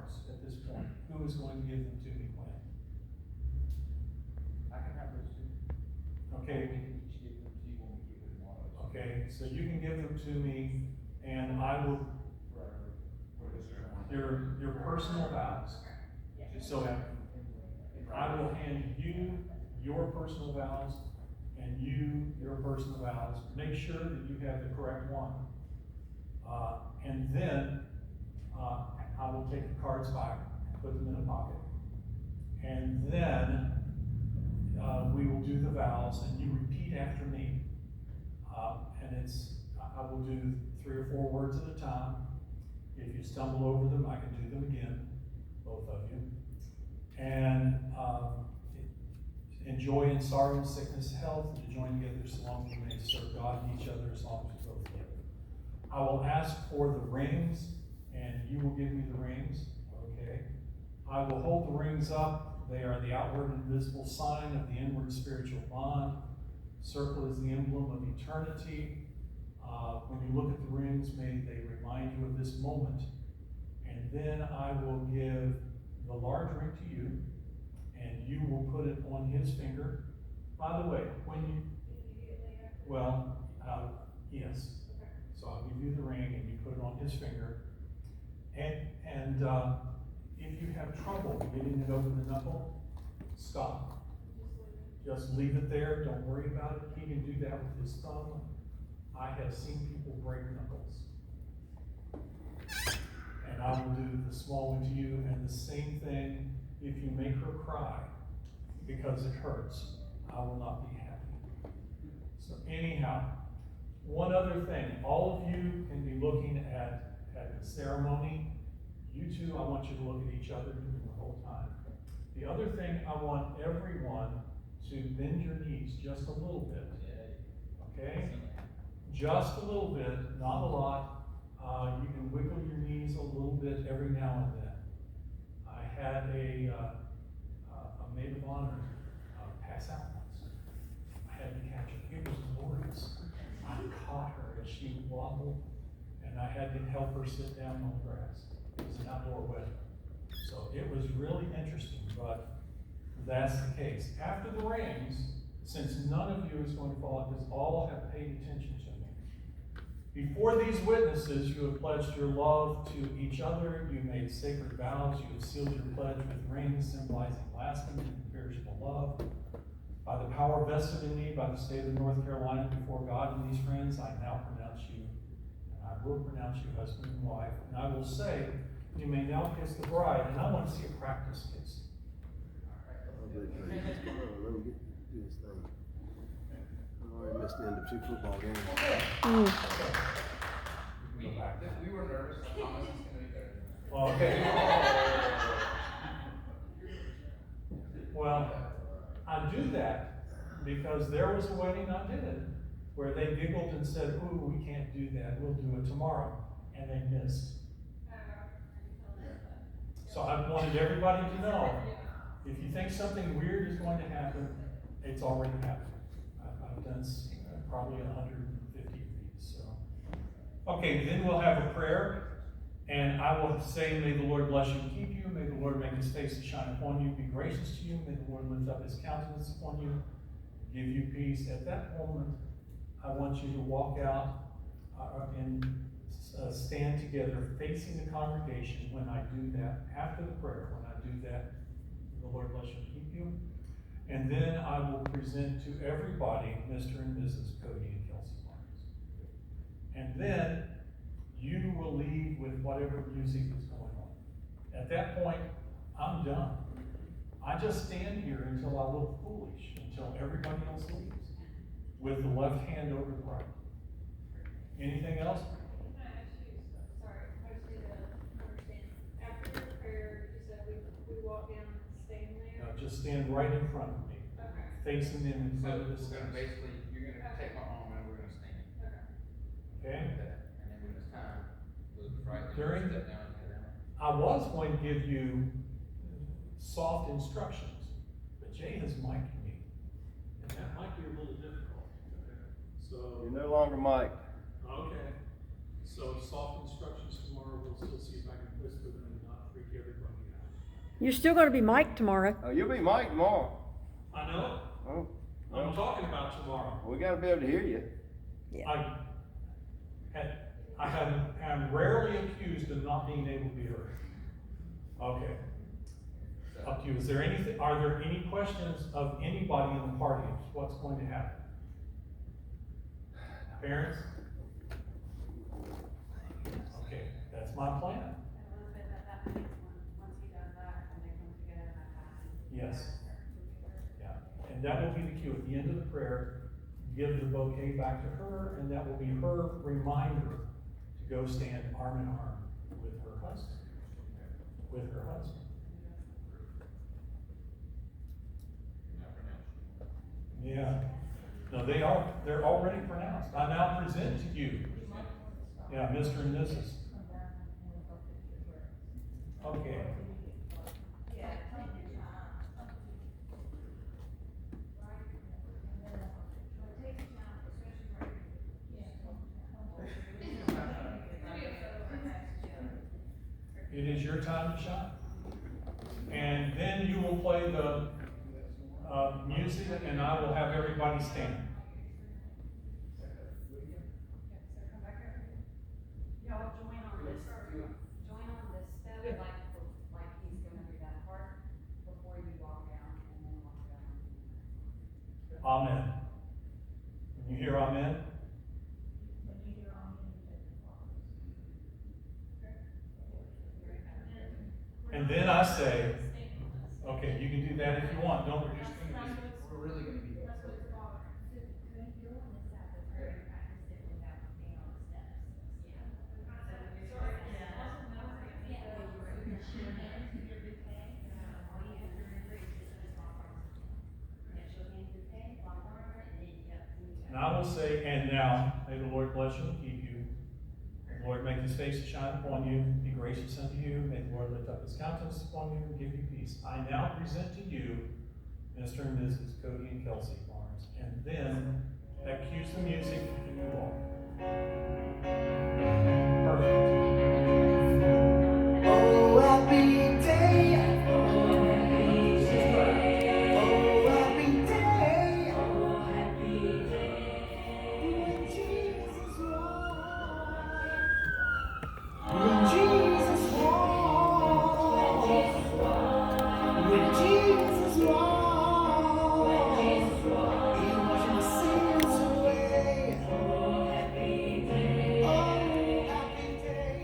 cards at this point. Who is going to give them to me when? I can have those two. Okay. We can each give them to you when we give them one of those. Okay, so you can give them to me, and I will, your personal vows. So I will hand you your personal vows, and you your personal vows. Make sure that you have the correct one. And then I will take the cards back, put them in a pocket. And then we will do the vows, and you repeat after me. And I will do 3 or 4 words at a time. If you stumble over them, I can do them again, both of you. And in joy and sorrow and sickness, health, to join together so long as you may serve God and each other as long as you go together. I will ask for the rings, and you will give me the rings, okay? I will hold the rings up. They are the outward and visible sign of the inward spiritual bond. Circle is the emblem of eternity. When you look at the rings, may they remind you of this moment. And then I will give the large ring to you, and you will put it on his finger. By the way, when you, well, yes. So I'll give you the ring, and you put it on his finger. And if you have trouble getting it over the knuckle, stop. Just leave it there. Don't worry about it. He can do that with his thumb. I have seen people break knuckles. And I will do the small one to you, and the same thing if you make her cry because it hurts. I will not be happy. So anyhow, one other thing. All of you can be looking at the ceremony. You two, I want you to look at each other the whole time. The other thing, I want everyone to bend your knees just a little bit. Okay? Just a little bit, not a lot. You can wiggle your knees a little bit every now and then. I had a maid of honor pass out once. I had to catch her. It was glorious. I caught her as she wobbled, and I had to help her sit down on the grass. It was an outdoor wedding. So it was really interesting, but that's the case. After the rings, since none of you is going to fall out, because all have paid attention to me. Before these witnesses, you have pledged your love to each other. You made sacred vows. You have sealed your pledge with rings symbolizing lasting and imperishable love. By the power vested in me by the state of North Carolina before God and these friends, I now pronounce you, and I will pronounce you husband and wife. And I will say, you may now kiss the bride. And I want to see a practice kiss. Let me get do this thing. I already missed the end of 2 football games. Okay. We were nervous. I promise it's going to be better. Well, okay. Well, I do that because there was a wedding I did where they giggled and said, "Ooh, we can't do that. We'll do it tomorrow," and they missed. So I wanted everybody to know, if you think something weird is going to happen, it's already happened. I've done probably 150 of these. So, okay, then we'll have a prayer, and I will say, "May the Lord bless you and keep you. May the Lord make his face to shine upon you, be gracious to you. May the Lord lift up his countenance upon you, give you peace." At that moment, I want you to walk out and stand together facing the congregation when I do that. After the prayer, when I do that, the Lord bless you and keep you. And then I will present to everybody Mr. and Mrs. Cody and Kelsey Barnes. And then you will leave with whatever music is going on. At that point, I'm done. I just stand here until I look foolish, until everybody else leaves, with the left hand over the right. Anything else? Just stand right in front of me, facing them in So front of we're the going to steps. basically, you're going to take my arm and we're going to stand. Okay? Like that. And then when it's time, look right there. During- Step down and get down. I was going to give you soft instructions, but Jay has mic'd me, and that might be a little difficult. So, You're no longer Mike. okay. So soft instructions tomorrow. We'll still see if I can whisper them and not freak everybody You're still gonna be Mike tomorrow. Oh, you'll be Mike tomorrow. I know Oh, it. I'm well, talking about tomorrow. we gotta be able to hear you. I'm rarely accused of not being able to be heard. Okay, up to you. Are there any questions of anybody in the party of what's going to happen? Parents? Okay, that's my plan. Yes. Yeah, and that will be the cue. At the end of the prayer, give the bouquet back to her, and that will be her reminder to go stand arm in arm with her husband. With her husband. Yeah. No, they're already pronounced. I now present to you. Yeah, Mr. and Mrs. Okay. It is your time to shine. And then you will play the music, and I will have everybody stand. Y'all join on this step, like he's gonna do that part before you walk down and then walk down. Amen. When you hear amen? And then I say, okay, you can do that if you want. Don't. We're really gonna be. And I will say, and now, may the Lord bless you and keep you. May the Lord make his face to shine upon you, be gracious unto you. May the Lord lift up his countenance upon you and give you peace. I now present to you Mr. and Mrs. Cody and Kelsey Barnes. And then that cues the music and you walk. Perfect. Oh, happy day. Oh, happy day. When Jesus walked. When Jesus walked. When Jesus walked. He washed my sins away. Oh, happy day. Oh, happy day.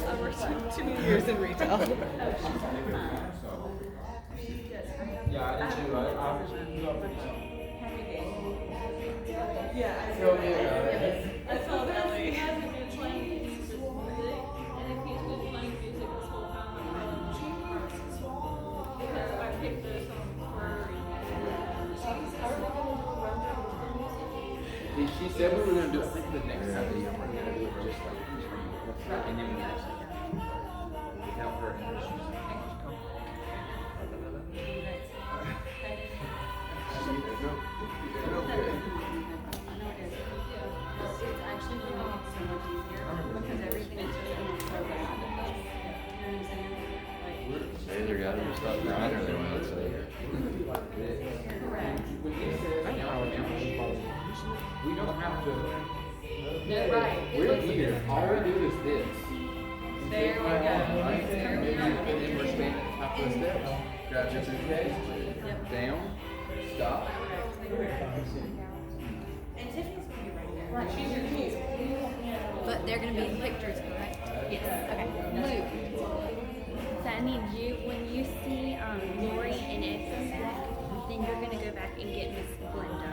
I worked 2 years in retail. Yeah, I did too. Yeah, I Go ahead. I told Ellie. He hasn't been playing music, and if he's been playing music this whole time, I'm because I picked this song for She said we were gonna do it, I think the next time we're gonna do it just like this. And then we help her introduce. It's actually gonna make it so much easier because everything is just gonna be so bad. You know what I'm saying? They either got to stop crying or they want to say. Correct. We don't have to. Right. We're here. All we do is this. There we go. Right? There we go. And then we're standing at the top of the steps. Grab your suitcase. Down. Stop. And Tiffany's gonna be right there. Right. She's your key. But they're gonna be pictures, correct? Yes. Okay. Luke. So I need you, when you see Lori and Exo back, then you're gonna go back and get Miss Glenda.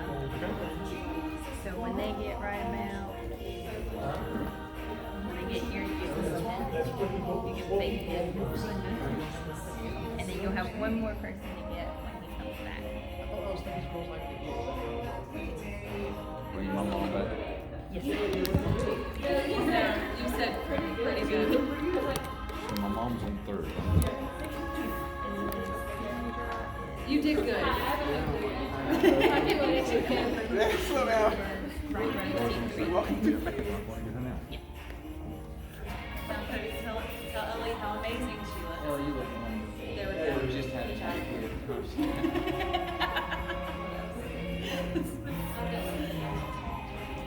So when they get right about, when they get here, you get Miss Glenda. You get baby Miss Glenda. And then you'll have one more person to get when he comes back. Were you my mom back? Yes. You said pretty good. So my mom Mom's on third. You did good. I can let you can. Slow down. Welcome to the family. Cody, tell Ellie how amazing she was. Oh, you look wonderful. There we go. We just had a chat here.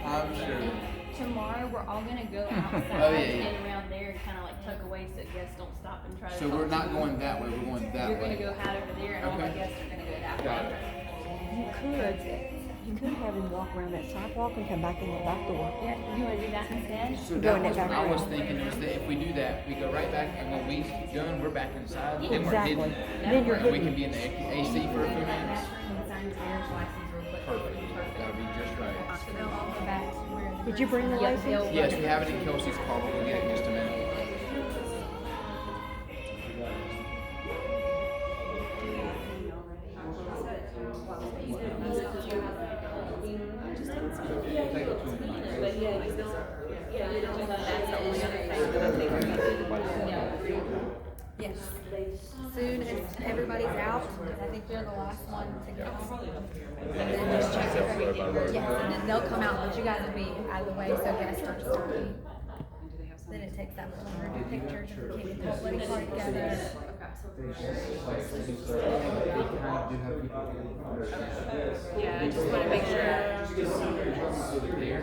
I'm sure. Tomorrow, we're all gonna go outside Oh, yeah. and around there and kinda like tuck away so guests don't stop and try to. So talk we're to not you. going that way, we're going that You're way. gonna go out over there and all the Okay. guests are gonna go that Got way. it. You could have him walk around that sidewalk and come back in the back door. Yeah, you wanna do that instead? So Going that it was back what I was around. thinking, was that if we do that, we go right back, and when we done, we're back inside, then we're Exactly. hidden. Then you're And we hidden. can be in the AC for a few That minutes. bathroom and sign your marriage license real quick. Perfect, that'll be just right. So they'll all go back to where the. Did you bring the Yeah, license? they'll- Yes, we have it in Kelsey's car, but we'll get it in just a minute. Yes. Soon as everybody's out, because I think they're the last one to go. And then just check everything. Yes, and then they'll come out, but you guys will be out of the way, so guests don't disturb you. Then it takes that much longer to do pictures and we can't get the whole wedding party together. Yeah, I just wanna make sure. There.